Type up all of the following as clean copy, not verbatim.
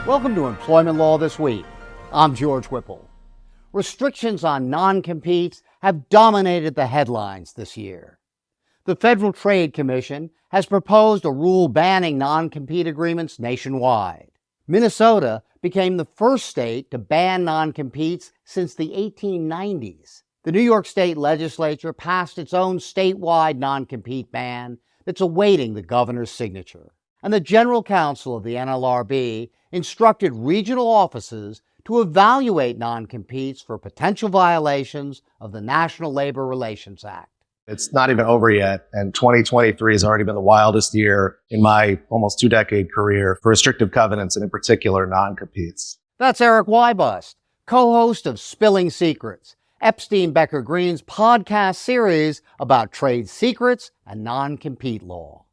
Welcome to Employment Law This Week. I'm George Whipple. Restrictions on non-competes have dominated the headlines this year. The Federal Trade Commission has proposed a rule banning non-compete agreements nationwide. Minnesota became the first state to ban non-competes since the 1890s. The New York State Legislature passed its own statewide non-compete ban that's awaiting the governor's signature. And the General Counsel of the NLRB instructed regional offices to evaluate non-competes for potential violations of the National Labor Relations Act. It's not even over yet, and 2023 has already been the wildest year in my almost two-decade career for restrictive covenants, and in particular, non-competes. That's Erik Weibust, co-host of Spilling Secrets, Epstein Becker Green's podcast series about trade secrets and non-compete law.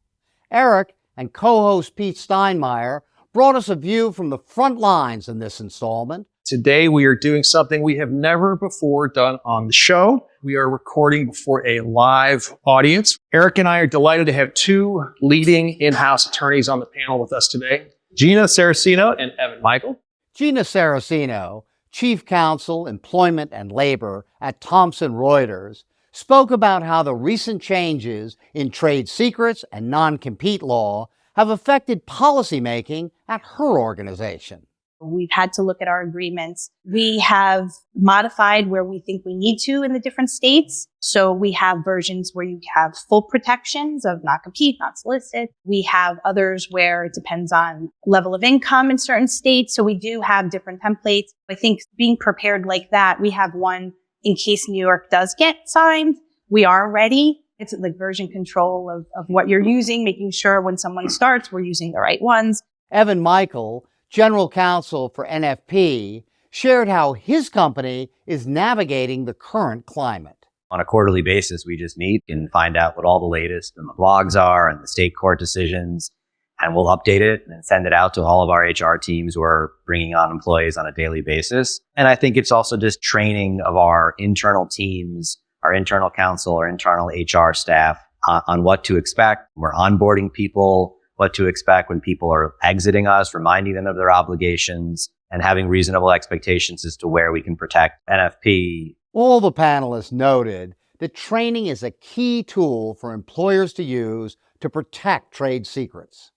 Erik and co-host Pete Steinmeyer brought us a view from the front lines in this installment. Today, we are doing something we have never before done on the show. We are recording before a live audience. Erik and I are delighted to have two leading in-house attorneys on the panel with us today, Gina Sarracino and Evan Michael. Gina Sarracino, Chief Counsel, Employment and Labor at Thomson Reuters, spoke about how the recent changes in trade secrets and non-compete law have affected policymaking at her organization. We've had to look at our agreements. We have modified where we think we need to in the different states. So we have versions where you have full protections of not compete, not solicit. We have others where it depends on level of income in certain states. So we do have different templates. I think being prepared like that, we have one in case New York does get signed. We are ready. It's like version control of what you're using, making sure when someone starts, we're using the right ones. Evan Michael, General Counsel for NFP, shared how his company is navigating the current climate. On a quarterly basis, we just meet and find out what all the latest and the blogs are and the state court decisions, and we'll update it and send it out to all of our HR teams who are bringing on employees on a daily basis. And I think it's also just training of our internal teams, our internal counsel, our internal HR staff on what to expect. We're onboarding people, what to expect when people are exiting us, reminding them of their obligations, and having reasonable expectations as to where we can protect NFP. All the panelists noted that training is a key tool for employers to use to protect trade secrets.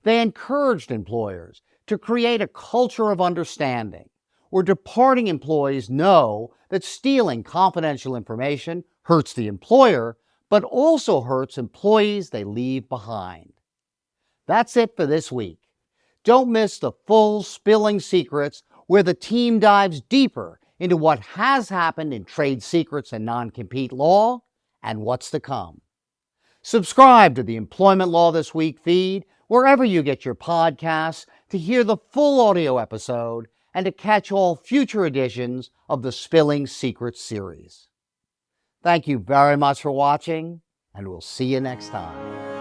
They encouraged employers to create a culture of understanding where departing employees know that stealing confidential information hurts the employer, but also hurts employees they leave behind. That's it for this week. Don't miss the full Spilling Secrets, where the team dives deeper into what has happened in trade secrets and non-compete law and what's to come. Subscribe to the Employment Law This Week feed wherever you get your podcasts to hear the full audio episode and to catch all future editions of the Spilling Secrets series. Thank you very much for watching, and we'll see you next time.